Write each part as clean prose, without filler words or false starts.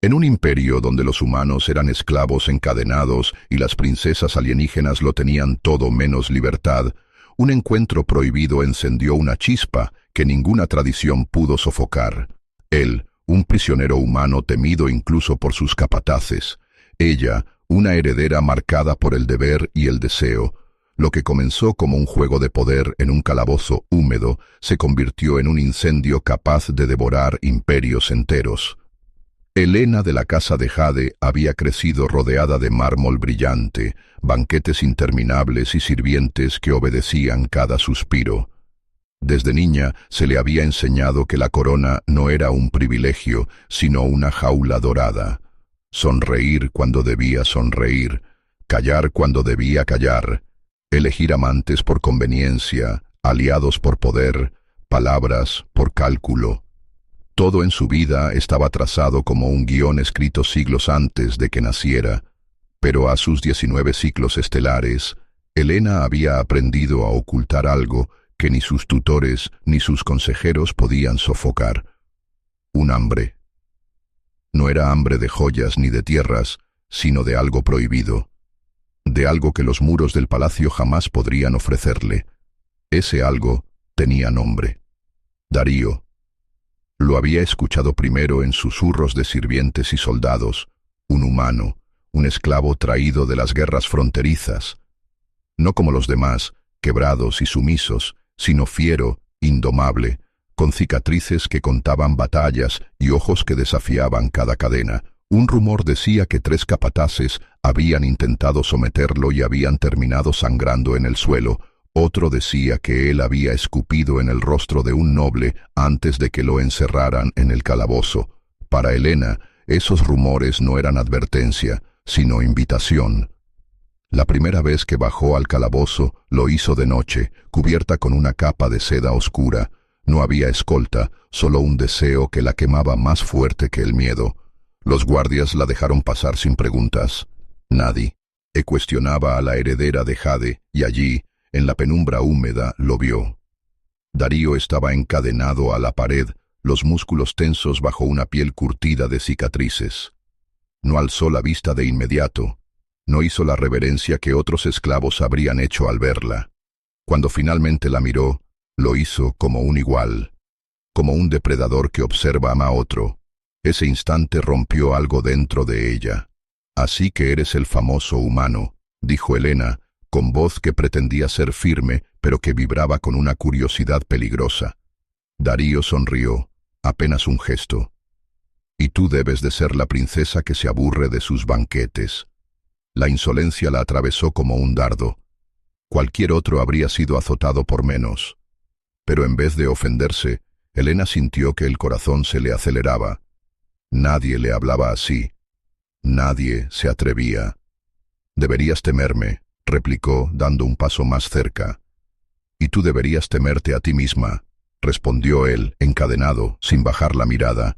En un imperio donde los humanos eran esclavos encadenados y las princesas alienígenas lo tenían todo menos libertad, un encuentro prohibido encendió una chispa que ninguna tradición pudo sofocar. Él, un prisionero humano temido incluso por sus capataces; ella, una heredera marcada por el deber y el deseo. Lo que comenzó como un juego de poder en un calabozo húmedo se convirtió en un incendio capaz de devorar imperios enteros. Helena de la casa de Jade había crecido rodeada de mármol brillante, banquetes interminables y sirvientes que obedecían cada suspiro. Desde niña se le había enseñado que la corona no era un privilegio, sino una jaula dorada. Sonreír cuando debía sonreír, callar cuando debía callar, elegir amantes por conveniencia, aliados por poder, palabras por cálculo. Todo en su vida estaba trazado como un guión escrito siglos antes de que naciera, pero a sus 19 ciclos estelares, Helena había aprendido a ocultar algo que ni sus tutores ni sus consejeros podían sofocar: un hambre. No era hambre de joyas ni de tierras, sino de algo prohibido, de algo que los muros del palacio jamás podrían ofrecerle. Ese algo tenía nombre: Darío. Lo había escuchado primero en susurros de sirvientes y soldados, un humano, un esclavo traído de las guerras fronterizas. No como los demás, quebrados y sumisos, sino fiero, indomable, con cicatrices que contaban batallas y ojos que desafiaban cada cadena. Un rumor decía que 3 capataces habían intentado someterlo y habían terminado sangrando en el suelo. Otro decía que él había escupido en el rostro de un noble antes de que lo encerraran en el calabozo. Para Helena, esos rumores no eran advertencia, sino invitación. La primera vez que bajó al calabozo, lo hizo de noche, cubierta con una capa de seda oscura. No había escolta, solo un deseo que la quemaba más fuerte que el miedo. Los guardias la dejaron pasar sin preguntas. Nadie cuestionaba a la heredera de Jade, y allí, en la penumbra húmeda, lo vio. Darío estaba encadenado a la pared, los músculos tensos bajo una piel curtida de cicatrices. No alzó la vista de inmediato. No hizo la reverencia que otros esclavos habrían hecho al verla. Cuando finalmente la miró, lo hizo como un igual, como un depredador que observa a otro. Ese instante rompió algo dentro de ella. «Así que eres el famoso humano», dijo Helena, con voz que pretendía ser firme, pero que vibraba con una curiosidad peligrosa. Darío sonrió, apenas un gesto. «Y tú debes de ser la princesa que se aburre de sus banquetes». La insolencia la atravesó como un dardo. Cualquier otro habría sido azotado por menos. Pero en vez de ofenderse, Helena sintió que el corazón se le aceleraba. Nadie le hablaba así. Nadie se atrevía. «Deberías temerme», replicó, dando un paso más cerca. «Y tú deberías temerte a ti misma», respondió él, encadenado, sin bajar la mirada.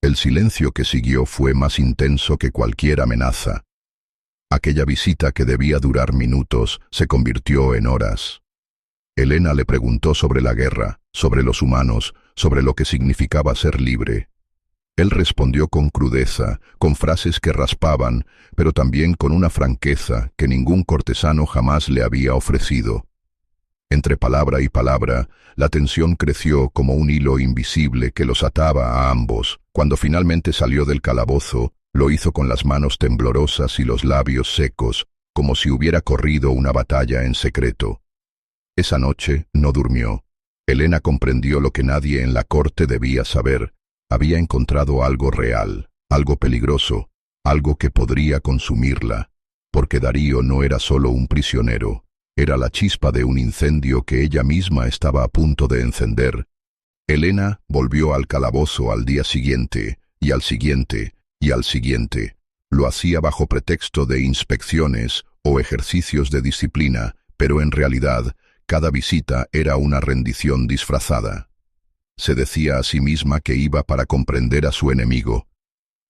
El silencio que siguió fue más intenso que cualquier amenaza. Aquella visita que debía durar minutos se convirtió en horas. Helena le preguntó sobre la guerra, sobre los humanos, sobre lo que significaba ser libre. Él respondió con crudeza, con frases que raspaban, pero también con una franqueza que ningún cortesano jamás le había ofrecido. Entre palabra y palabra, la tensión creció como un hilo invisible que los ataba a ambos. Cuando finalmente salió del calabozo, lo hizo con las manos temblorosas y los labios secos, como si hubiera corrido una batalla en secreto. Esa noche no durmió. Helena comprendió lo que nadie en la corte debía saber. Había encontrado algo real, algo peligroso, algo que podría consumirla, porque Darío no era solo un prisionero, era la chispa de un incendio que ella misma estaba a punto de encender. Helena volvió al calabozo al día siguiente, y al siguiente, y al siguiente. Lo hacía bajo pretexto de inspecciones o ejercicios de disciplina, pero en realidad, cada visita era una rendición disfrazada. Se decía a sí misma que iba para comprender a su enemigo,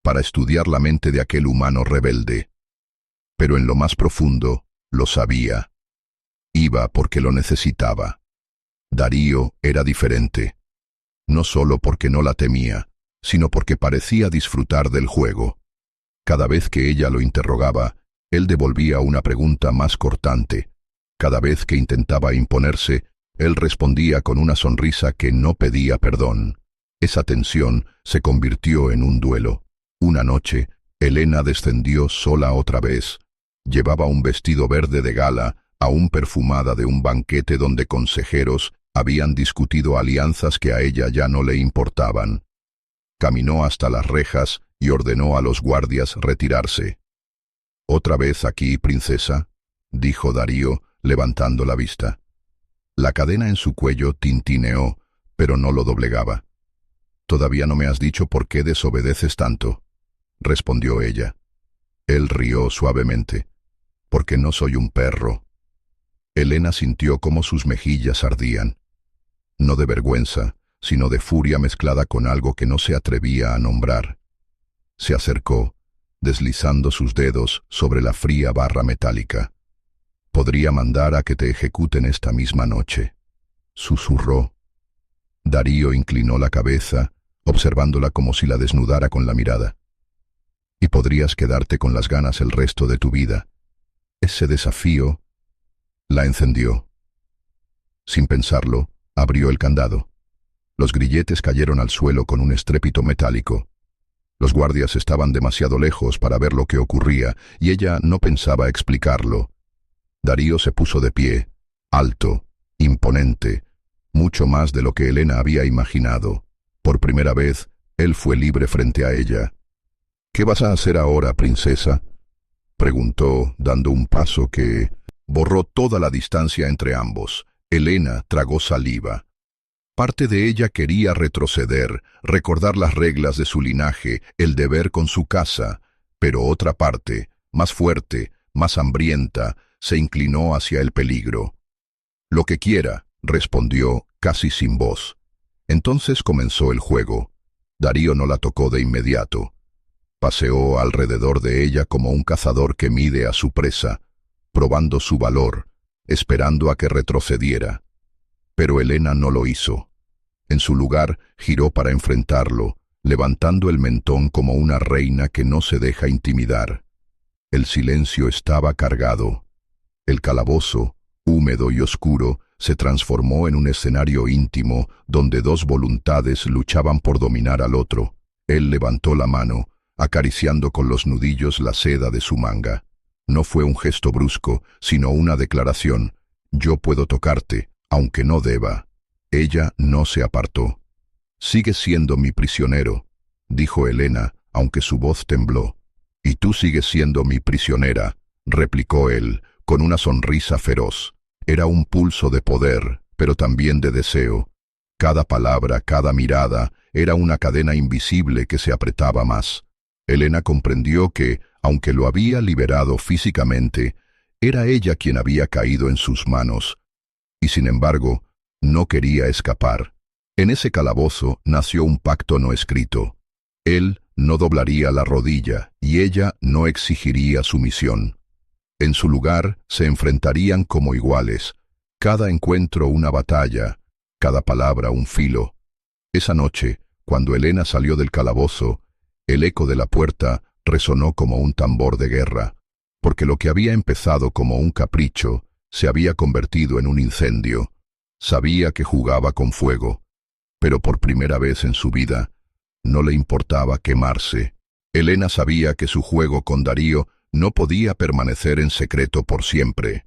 para estudiar la mente de aquel humano rebelde. Pero en lo más profundo, lo sabía. Iba porque lo necesitaba. Darío era diferente. No solo porque no la temía, sino porque parecía disfrutar del juego. Cada vez que ella lo interrogaba, él devolvía una pregunta más cortante. Cada vez que intentaba imponerse, él respondía con una sonrisa que no pedía perdón. Esa tensión se convirtió en un duelo. Una noche, Elena descendió sola otra vez. Llevaba un vestido verde de gala, aún perfumada de un banquete donde consejeros habían discutido alianzas que a ella ya no le importaban. Caminó hasta las rejas y ordenó a los guardias retirarse. «¿Otra vez aquí, princesa?», dijo Darío, levantando la vista. La cadena en su cuello tintineó, pero no lo doblegaba. «¿Todavía no me has dicho por qué desobedeces tanto?», respondió ella. Él rió suavemente. «Porque no soy un perro». Elena sintió cómo sus mejillas ardían. No de vergüenza, sino de furia mezclada con algo que no se atrevía a nombrar. Se acercó, deslizando sus dedos sobre la fría barra metálica. «Podría mandar a que te ejecuten esta misma noche», susurró. Darío inclinó la cabeza, observándola como si la desnudara con la mirada. «Y podrías quedarte con las ganas el resto de tu vida». Ese desafío la encendió. Sin pensarlo, abrió el candado. Los grilletes cayeron al suelo con un estrépito metálico. Los guardias estaban demasiado lejos para ver lo que ocurría, y ella no pensaba explicarlo. Darío se puso de pie, alto, imponente, mucho más de lo que Elena había imaginado. Por primera vez, él fue libre frente a ella. «¿Qué vas a hacer ahora, princesa?», preguntó, dando un paso que borró toda la distancia entre ambos. Elena tragó saliva. Parte de ella quería retroceder, recordar las reglas de su linaje, el deber con su casa, pero otra parte, más fuerte, más hambrienta, se inclinó hacia el peligro. «Lo que quiera», respondió, casi sin voz. Entonces comenzó el juego. Darío no la tocó de inmediato. Paseó alrededor de ella como un cazador que mide a su presa, probando su valor, esperando a que retrocediera. Pero Elena no lo hizo. En su lugar, giró para enfrentarlo, levantando el mentón como una reina que no se deja intimidar. El silencio estaba cargado. El calabozo, húmedo y oscuro, se transformó en un escenario íntimo donde dos voluntades luchaban por dominar al otro. Él levantó la mano, acariciando con los nudillos la seda de su manga. No fue un gesto brusco, sino una declaración. «Yo puedo tocarte, aunque no deba». Ella no se apartó. «Sigues siendo mi prisionero», dijo Elena, aunque su voz tembló. «Y tú sigues siendo mi prisionera», replicó él, con una sonrisa feroz. Era un pulso de poder, pero también de deseo. Cada palabra, cada mirada, era una cadena invisible que se apretaba más. Elena comprendió que, aunque lo había liberado físicamente, era ella quien había caído en sus manos. Y sin embargo, no quería escapar. En ese calabozo nació un pacto no escrito. Él no doblaría la rodilla y ella no exigiría sumisión. En su lugar se enfrentarían como iguales, cada encuentro una batalla, cada palabra un filo. Esa noche, cuando Elena salió del calabozo, el eco de la puerta resonó como un tambor de guerra, porque lo que había empezado como un capricho se había convertido en un incendio. Sabía que jugaba con fuego, pero por primera vez en su vida no le importaba quemarse. Elena sabía que su juego con Darío no podía permanecer en secreto por siempre.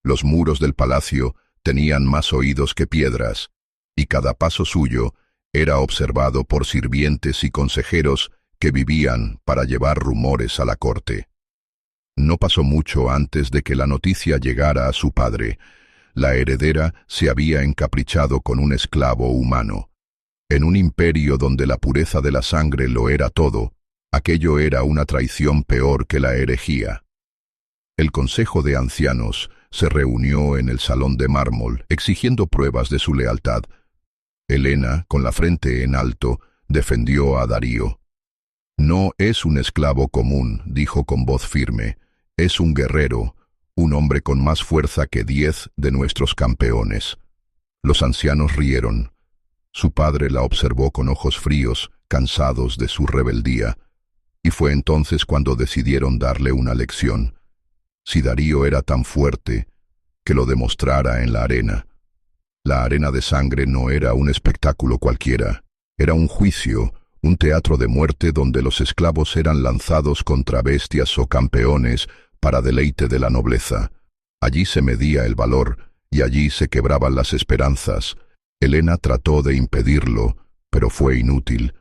Los muros del palacio tenían más oídos que piedras, y cada paso suyo era observado por sirvientes y consejeros que vivían para llevar rumores a la corte. No pasó mucho antes de que la noticia llegara a su padre. La heredera se había encaprichado con un esclavo humano. En un imperio donde la pureza de la sangre lo era todo, aquello era una traición peor que la herejía. El Consejo de Ancianos se reunió en el salón de mármol, exigiendo pruebas de su lealtad. Elena, con la frente en alto, defendió a Darío. «No es un esclavo común», dijo con voz firme. «Es un guerrero, un hombre con más fuerza que 10 de nuestros campeones». Los ancianos rieron. Su padre la observó con ojos fríos, cansados de su rebeldía, y fue entonces cuando decidieron darle una lección. Si Darío era tan fuerte, que lo demostrara en la arena. La arena de sangre no era un espectáculo cualquiera, era un juicio, un teatro de muerte donde los esclavos eran lanzados contra bestias o campeones para deleite de la nobleza. Allí se medía el valor, y allí se quebraban las esperanzas. Helena trató de impedirlo, pero fue inútil.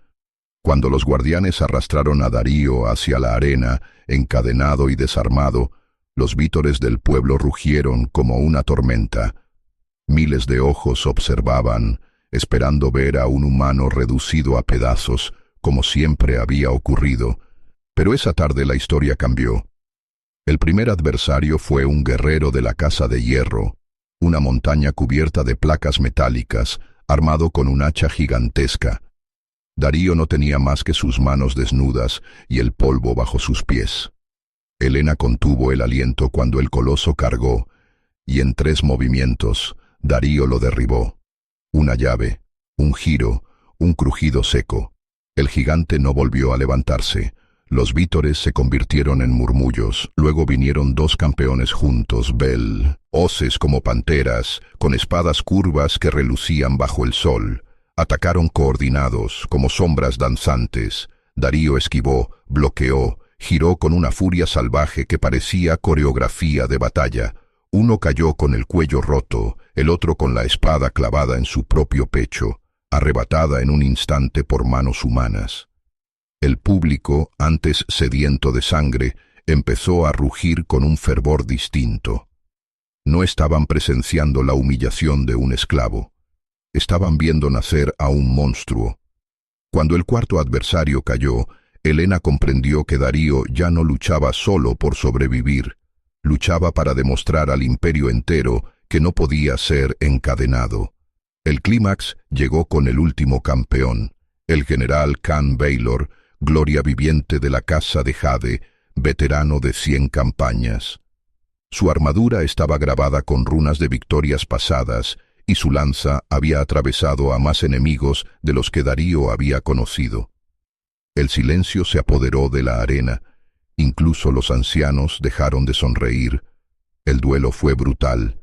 Cuando los guardianes arrastraron a Darío hacia la arena, encadenado y desarmado, los vítores del pueblo rugieron como una tormenta. Miles de ojos observaban, esperando ver a un humano reducido a pedazos, como siempre había ocurrido. Pero esa tarde la historia cambió. El primer adversario fue un guerrero de la Casa de Hierro, una montaña cubierta de placas metálicas, armado con un hacha gigantesca. Darío no tenía más que sus manos desnudas y el polvo bajo sus pies. Helena contuvo el aliento cuando el coloso cargó, y en 3 movimientos, Darío lo derribó. Una llave, un giro, un crujido seco. El gigante no volvió a levantarse. Los vítores se convirtieron en murmullos. Luego vinieron 2 campeones juntos, hoces como panteras, con espadas curvas que relucían bajo el sol. Atacaron coordinados, como sombras danzantes. Darío esquivó, bloqueó, giró con una furia salvaje que parecía coreografía de batalla. Uno cayó con el cuello roto, el otro con la espada clavada en su propio pecho, arrebatada en un instante por manos humanas. El público, antes sediento de sangre, empezó a rugir con un fervor distinto. No estaban presenciando la humillación de un esclavo. Estaban viendo nacer a un monstruo. Cuando el cuarto adversario cayó, Helena comprendió que Darío ya no luchaba solo por sobrevivir. Luchaba para demostrar al imperio entero que no podía ser encadenado. El clímax llegó con el último campeón, el general Khan Baylor, gloria viviente de la Casa de Jade, veterano de 100 campañas. Su armadura estaba grabada con runas de victorias pasadas, y su lanza había atravesado a más enemigos de los que Darío había conocido. El silencio se apoderó de la arena. Incluso los ancianos dejaron de sonreír. El duelo fue brutal.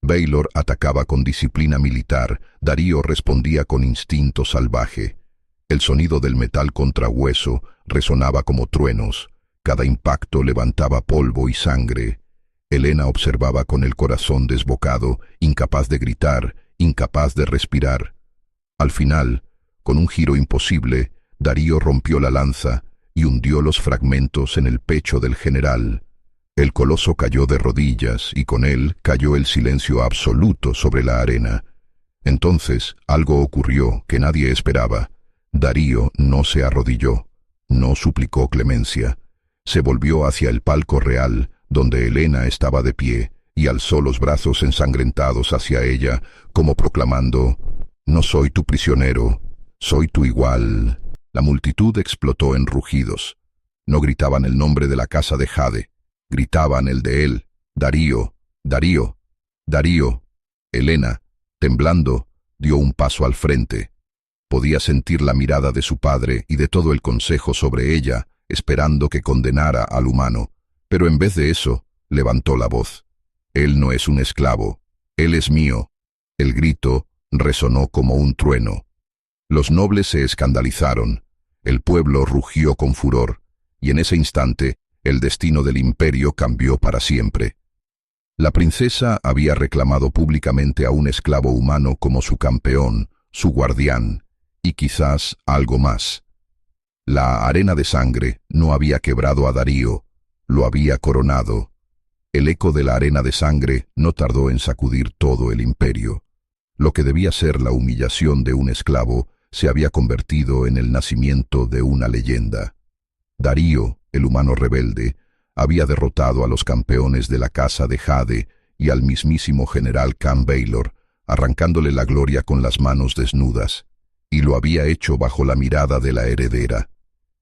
Baylor atacaba con disciplina militar, Darío respondía con instinto salvaje. El sonido del metal contra hueso resonaba como truenos. Cada impacto levantaba polvo y sangre. Helena observaba con el corazón desbocado, incapaz de gritar, incapaz de respirar. Al final, con un giro imposible, Darío rompió la lanza y hundió los fragmentos en el pecho del general. El coloso cayó de rodillas y con él cayó el silencio absoluto sobre la arena. Entonces algo ocurrió que nadie esperaba. Darío no se arrodilló, no suplicó clemencia. Se volvió hacia el palco real, donde Helena estaba de pie, y alzó los brazos ensangrentados hacia ella, como proclamando: «No soy tu prisionero, soy tu igual». La multitud explotó en rugidos. No gritaban el nombre de la Casa de Jade, gritaban el de él: «Darío, Darío, Darío». Helena, temblando, dio un paso al frente. Podía sentir la mirada de su padre y de todo el consejo sobre ella, esperando que condenara al humano. Pero en vez de eso, levantó la voz. «Él no es un esclavo, él es mío». El grito resonó como un trueno. Los nobles se escandalizaron, el pueblo rugió con furor, y en ese instante el destino del imperio cambió para siempre. La princesa había reclamado públicamente a un esclavo humano como su campeón, su guardián, y quizás algo más. La arena de sangre no había quebrado a Darío, lo había coronado. El eco de la arena de sangre no tardó en sacudir todo el imperio. Lo que debía ser la humillación de un esclavo se había convertido en el nacimiento de una leyenda. Darío, el humano rebelde, había derrotado a los campeones de la Casa de Jade y al mismísimo general Khan Baylor, arrancándole la gloria con las manos desnudas, y lo había hecho bajo la mirada de la heredera.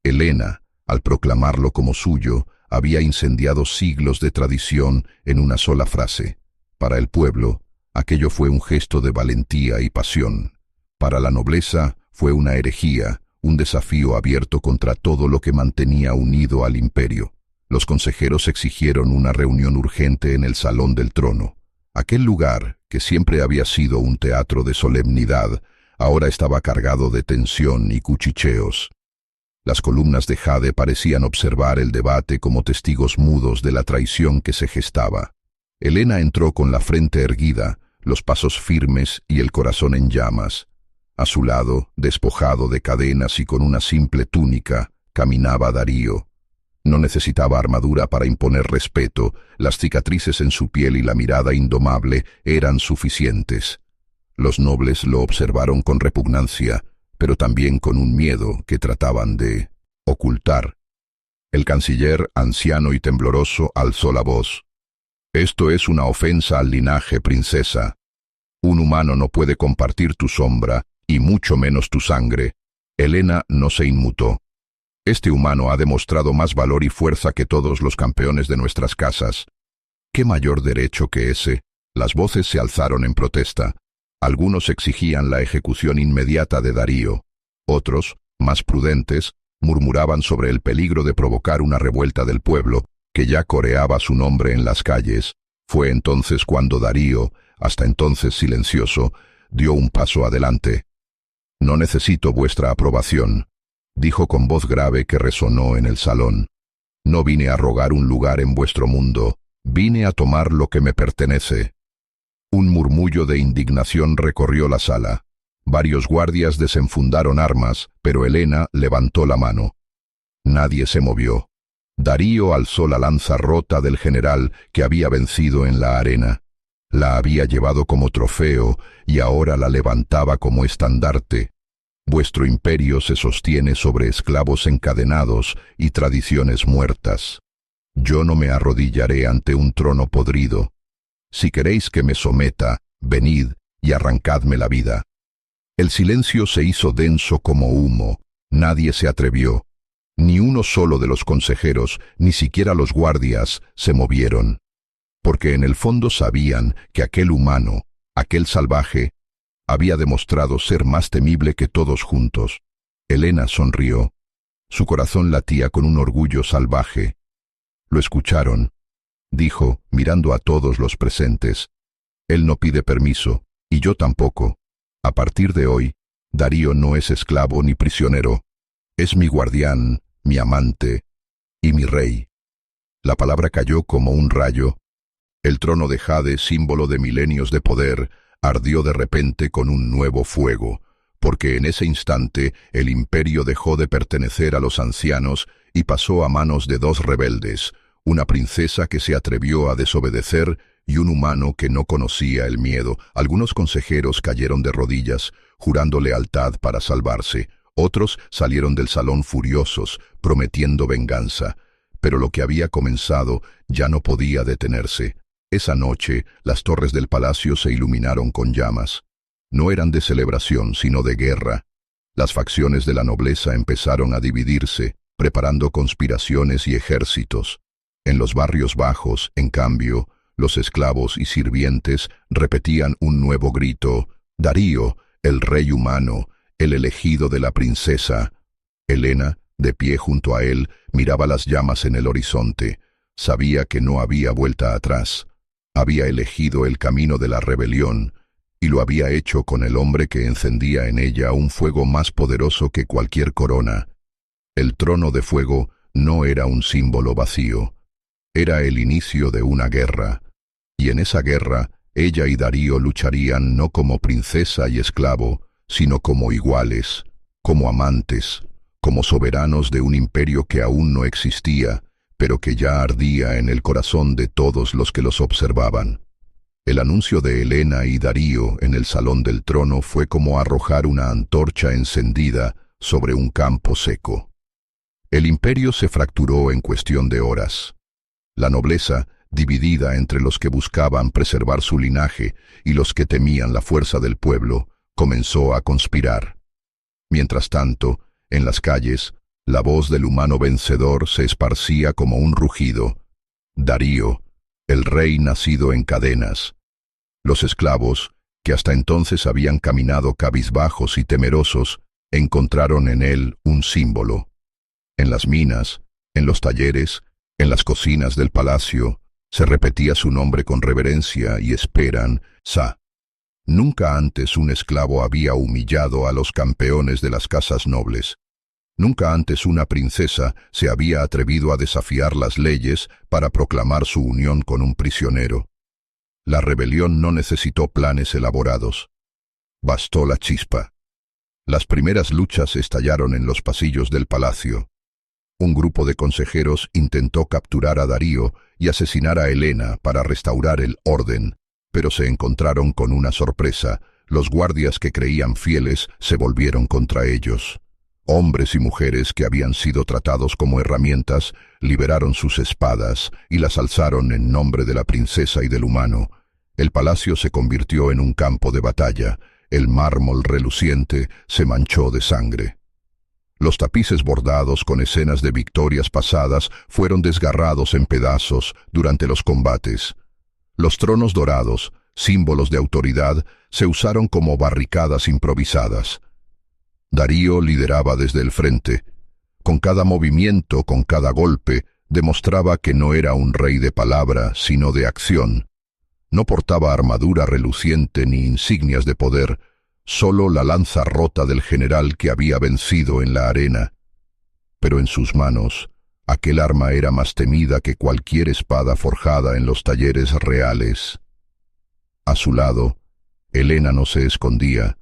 Helena, al proclamarlo como suyo, había incendiado siglos de tradición en una sola frase. Para el pueblo, aquello fue un gesto de valentía y pasión. Para la nobleza, fue una herejía, un desafío abierto contra todo lo que mantenía unido al imperio. Los consejeros exigieron una reunión urgente en el Salón del Trono. Aquel lugar, que siempre había sido un teatro de solemnidad, ahora estaba cargado de tensión y cuchicheos. Las columnas de jade parecían observar el debate como testigos mudos de la traición que se gestaba. Helena entró con la frente erguida, los pasos firmes y el corazón en llamas. A su lado, despojado de cadenas y con una simple túnica, caminaba Darío. No necesitaba armadura para imponer respeto, las cicatrices en su piel y la mirada indomable eran suficientes. Los nobles lo observaron con repugnancia, pero también con un miedo que trataban de ocultar. El canciller, anciano y tembloroso, alzó la voz. «Esto es una ofensa al linaje, princesa. Un humano no puede compartir tu sombra, y mucho menos tu sangre». Helena no se inmutó. «Este humano ha demostrado más valor y fuerza que todos los campeones de nuestras casas. ¿Qué mayor derecho que ese?». Las voces se alzaron en protesta. Algunos exigían la ejecución inmediata de Darío. Otros, más prudentes, murmuraban sobre el peligro de provocar una revuelta del pueblo, que ya coreaba su nombre en las calles. Fue entonces cuando Darío, hasta entonces silencioso, dio un paso adelante. «No necesito vuestra aprobación», dijo con voz grave que resonó en el salón. «No vine a rogar un lugar en vuestro mundo, vine a tomar lo que me pertenece». Un murmullo de indignación recorrió la sala. Varios guardias desenfundaron armas, pero Helena levantó la mano. Nadie se movió. Darío alzó la lanza rota del general que había vencido en la arena. La había llevado como trofeo y ahora la levantaba como estandarte. «Vuestro imperio se sostiene sobre esclavos encadenados y tradiciones muertas. Yo no me arrodillaré ante un trono podrido. Si queréis que me someta, venid y arrancadme la vida». El silencio se hizo denso como humo. Nadie se atrevió. Ni uno solo de los consejeros, ni siquiera los guardias, se movieron. Porque en el fondo sabían que aquel humano, aquel salvaje, había demostrado ser más temible que todos juntos. Helena sonrió. Su corazón latía con un orgullo salvaje. «Lo escucharon», dijo, mirando a todos los presentes. «Él no pide permiso, y yo tampoco. A partir de hoy, Darío no es esclavo ni prisionero. Es mi guardián, mi amante y mi rey». La palabra cayó como un rayo. El trono de jade, símbolo de milenios de poder, ardió de repente con un nuevo fuego, porque en ese instante el imperio dejó de pertenecer a los ancianos y pasó a manos de dos rebeldes, una princesa que se atrevió a desobedecer y un humano que no conocía el miedo. Algunos consejeros cayeron de rodillas, jurando lealtad para salvarse. Otros salieron del salón furiosos, prometiendo venganza. Pero lo que había comenzado ya no podía detenerse. Esa noche, las torres del palacio se iluminaron con llamas. No eran de celebración, sino de guerra. Las facciones de la nobleza empezaron a dividirse, preparando conspiraciones y ejércitos. En los barrios bajos, en cambio, los esclavos y sirvientes repetían un nuevo grito: «Darío, el rey humano, el elegido de la princesa». Helena, de pie junto a él, miraba las llamas en el horizonte. Sabía que no había vuelta atrás. Había elegido el camino de la rebelión, y lo había hecho con el hombre que encendía en ella un fuego más poderoso que cualquier corona. El trono de fuego no era un símbolo vacío. Era el inicio de una guerra, y en esa guerra ella y Darío lucharían no como princesa y esclavo, sino como iguales, como amantes, como soberanos de un imperio que aún no existía, pero que ya ardía en el corazón de todos los que los observaban. El anuncio de Helena y Darío en el salón del trono fue como arrojar una antorcha encendida sobre un campo seco. El imperio se fracturó en cuestión de horas. La nobleza, dividida entre los que buscaban preservar su linaje y los que temían la fuerza del pueblo, comenzó a conspirar. Mientras tanto, en las calles, la voz del humano vencedor se esparcía como un rugido: «Darío, el rey nacido en cadenas». Los esclavos, que hasta entonces habían caminado cabizbajos y temerosos, Encontraron en él un símbolo. En las minas, en los talleres, en las cocinas del palacio, se repetía su nombre con reverencia y esperanza. Nunca antes un esclavo había humillado a los campeones de las casas nobles. Nunca antes una princesa se había atrevido a desafiar las leyes para proclamar su unión con un prisionero. La rebelión no necesitó planes elaborados. Bastó la chispa. Las primeras luchas estallaron en los pasillos del palacio. Un grupo de consejeros intentó capturar a Darío y asesinar a Helena para restaurar el orden, pero se encontraron con una sorpresa. Los guardias que creían fieles se volvieron contra ellos. Hombres y mujeres que habían sido tratados como herramientas liberaron sus espadas y las alzaron en nombre de la princesa y del humano. El palacio se convirtió en un campo de batalla. El mármol reluciente se manchó de sangre. Los tapices bordados con escenas de victorias pasadas fueron desgarrados en pedazos durante los combates. Los tronos dorados, símbolos de autoridad, se usaron como barricadas improvisadas. Darío lideraba desde el frente. Con cada movimiento, con cada golpe, demostraba que no era un rey de palabra, sino de acción. No portaba armadura reluciente ni insignias de poder, solo la lanza rota del general que había vencido en la arena. Pero en sus manos, aquel arma era más temida que cualquier espada forjada en los talleres reales. A su lado, Helena no se escondía,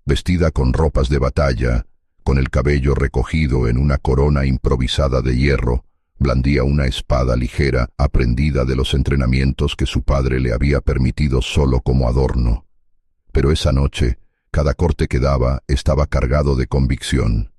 vestida con ropas de batalla, con el cabello recogido en una corona improvisada de hierro, blandía una espada ligera aprendida de los entrenamientos que su padre le había permitido solo como adorno. Pero esa noche, cada corte que daba estaba cargado de convicción.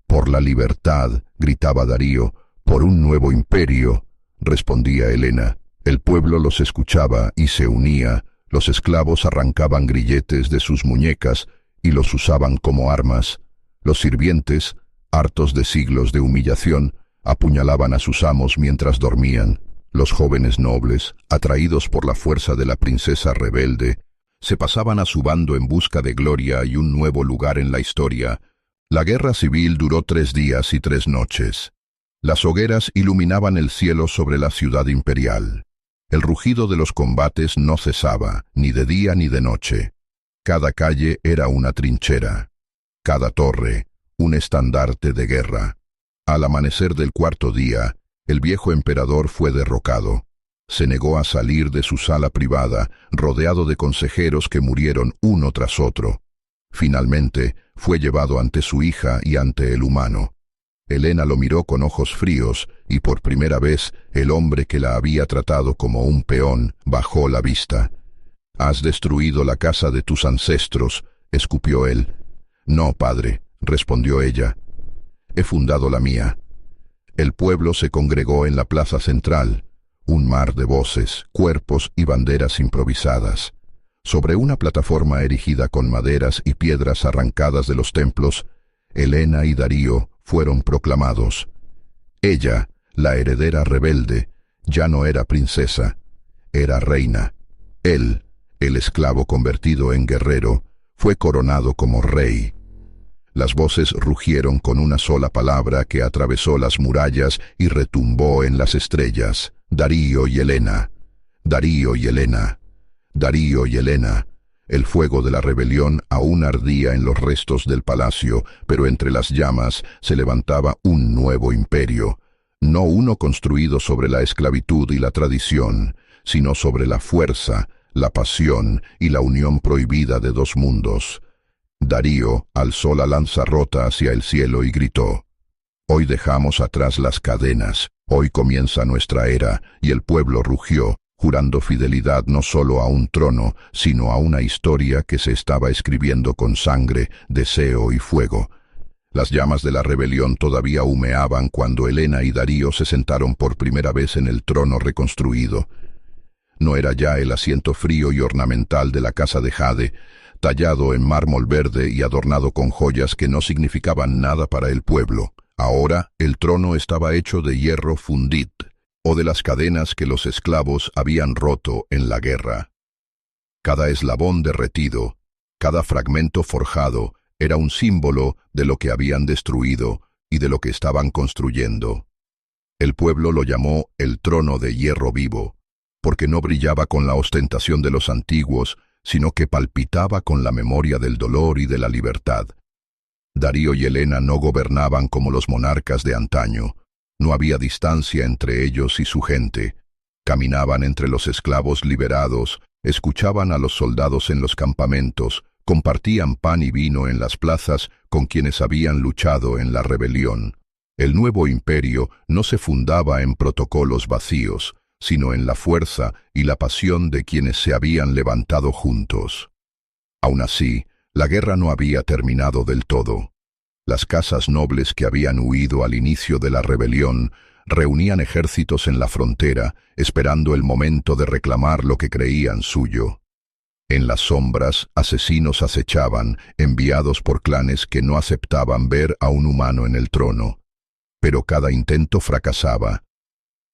«Por la libertad», gritaba Darío, «por un nuevo imperio», respondía Helena. El pueblo los escuchaba y se unía. Los esclavos arrancaban grilletes de sus muñecas y los usaban como armas. Los sirvientes, hartos de siglos de humillación, apuñalaban a sus amos mientras dormían. Los jóvenes nobles, atraídos por la fuerza de la princesa rebelde, se pasaban a su bando en busca de gloria y un nuevo lugar en la historia. La guerra civil duró 3 días y 3 noches. Las hogueras iluminaban el cielo sobre la ciudad imperial. El rugido de los combates no cesaba, ni de día ni de noche. Cada calle era una trinchera. Cada torre, un estandarte de guerra. Al amanecer del 4.º día, el viejo emperador fue derrocado. Se negó a salir de su sala privada, rodeado de consejeros que murieron uno tras otro. Finalmente, fue llevado ante su hija y ante el humano. Helena lo miró con ojos fríos, y por primera vez, el hombre que la había tratado como un peón bajó la vista. «Has destruido la casa de tus ancestros», escupió él. «No, padre», respondió ella. «He fundado la mía». El pueblo se congregó en la plaza central. Un mar de voces, cuerpos y banderas improvisadas. Sobre una plataforma erigida con maderas y piedras arrancadas de los templos, Helena y Darío fueron proclamados. Ella, la heredera rebelde, ya no era princesa, era reina. Él, el esclavo convertido en guerrero, fue coronado como rey. Las voces rugieron con una sola palabra que atravesó las murallas y retumbó en las estrellas. Darío y Helena. Darío y Helena. Darío y Helena. El fuego de la rebelión aún ardía en los restos del palacio, pero entre las llamas se levantaba un nuevo imperio, no uno construido sobre la esclavitud y la tradición, sino sobre la fuerza, la pasión y la unión prohibida de 2 mundos. Darío alzó la lanza rota hacia el cielo y gritó: «Hoy dejamos atrás las cadenas, hoy comienza nuestra era», y el pueblo rugió, jurando fidelidad no solo a un trono, sino a una historia que se estaba escribiendo con sangre, deseo y fuego. Las llamas de la rebelión todavía humeaban cuando Helena y Darío se sentaron por primera vez en el trono reconstruido. No era ya el asiento frío y ornamental de la casa de jade, tallado en mármol verde y adornado con joyas que no significaban nada para el pueblo. Ahora el trono estaba hecho de hierro fundit, o de las cadenas que los esclavos habían roto en la guerra. Cada eslabón derretido, cada fragmento forjado, Era un símbolo de lo que habían destruido y de lo que estaban construyendo. El pueblo lo llamó el trono de hierro vivo, porque no brillaba con la ostentación de los antiguos, sino que palpitaba con la memoria del dolor y de la libertad. Darío y Helena no gobernaban como los monarcas de antaño. No había distancia entre ellos y su gente. Caminaban entre los esclavos liberados, escuchaban a los soldados en los campamentos, compartían pan y vino en las plazas con quienes habían luchado en la rebelión. El nuevo imperio no se fundaba en protocolos vacíos, sino en la fuerza y la pasión de quienes se habían levantado juntos. Aun así, la guerra no había terminado del todo. Las casas nobles que habían huido al inicio de la rebelión reunían ejércitos en la frontera, esperando el momento de reclamar lo que creían suyo. En las sombras, asesinos acechaban, enviados por clanes que no aceptaban ver a un humano en el trono. Pero cada intento fracasaba.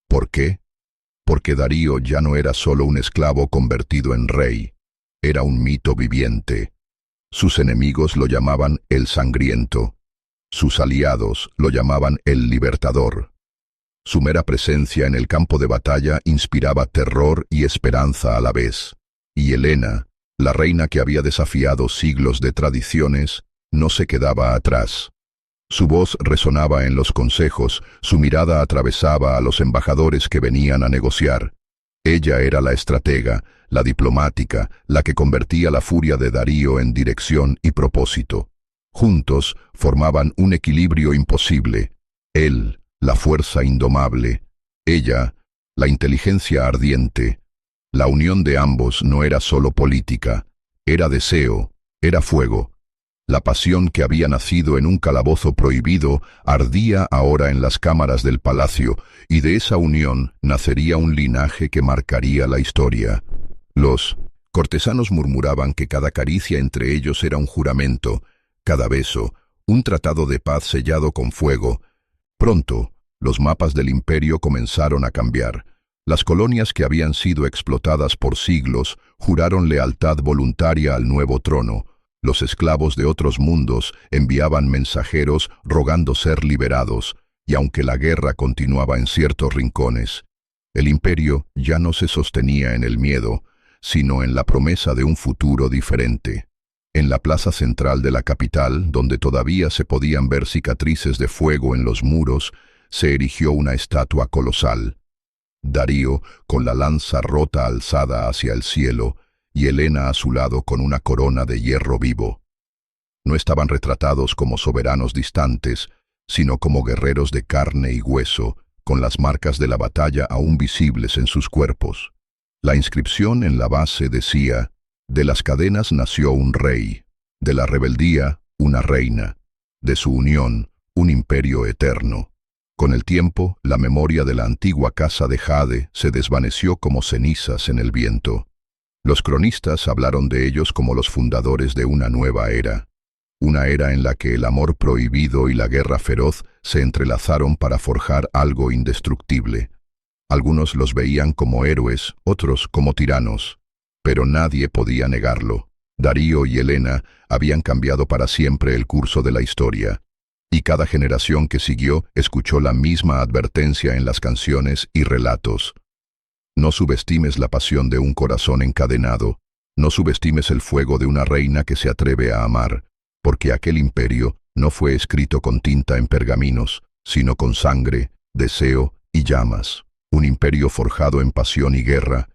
¿Por qué? Porque Darío ya no era solo un esclavo convertido en rey, era un mito viviente. Sus enemigos lo llamaban el Sangriento, sus aliados lo llamaban el Libertador. Su mera presencia en el campo de batalla inspiraba terror y esperanza a la vez. Y Helena, la reina que había desafiado siglos de tradiciones, no se quedaba atrás. Su voz resonaba en los consejos, su mirada atravesaba a los embajadores que venían a negociar. Ella era la estratega, la diplomática, la que convertía la furia de Darío en dirección y propósito. Juntos formaban un equilibrio imposible. Él, la fuerza indomable. Ella, la inteligencia ardiente. La unión de ambos no era solo política, era deseo, era fuego. La pasión que había nacido en un calabozo prohibido ardía ahora en las cámaras del palacio, y de esa unión nacería un linaje que marcaría la historia. Los cortesanos murmuraban que cada caricia entre ellos era un juramento, cada beso, un tratado de paz sellado con fuego. Pronto, los mapas del imperio comenzaron a cambiar. Las colonias que habían sido explotadas por siglos juraron lealtad voluntaria al nuevo trono. Los esclavos de otros mundos enviaban mensajeros rogando ser liberados, y aunque la guerra continuaba en ciertos rincones, el imperio ya no se sostenía en el miedo, sino en la promesa de un futuro diferente. En la plaza central de la capital, donde todavía se podían ver cicatrices de fuego en los muros, se erigió una estatua colosal. Darío, con la lanza rota alzada hacia el cielo, y Helena a su lado con una corona de hierro vivo. No estaban retratados como soberanos distantes, sino como guerreros de carne y hueso, con las marcas de la batalla aún visibles en sus cuerpos. La inscripción en la base decía: de las cadenas nació un rey, de la rebeldía una reina, de su unión un imperio eterno. Con el tiempo, la memoria de la antigua casa de Jade se desvaneció como cenizas en el viento. Los cronistas hablaron de ellos como los fundadores de una nueva era. Una era en la que el amor prohibido y la guerra feroz se entrelazaron para forjar algo indestructible. Algunos los veían como héroes, otros como tiranos. Pero nadie podía negarlo. Darío y Helena habían cambiado para siempre el curso de la historia. Y cada generación que siguió escuchó la misma advertencia en las canciones y relatos. No subestimes la pasión de un corazón encadenado, no subestimes el fuego de una reina que se atreve a amar, porque aquel imperio no fue escrito con tinta en pergaminos, sino con sangre, deseo y llamas. Un imperio forjado en pasión y guerra,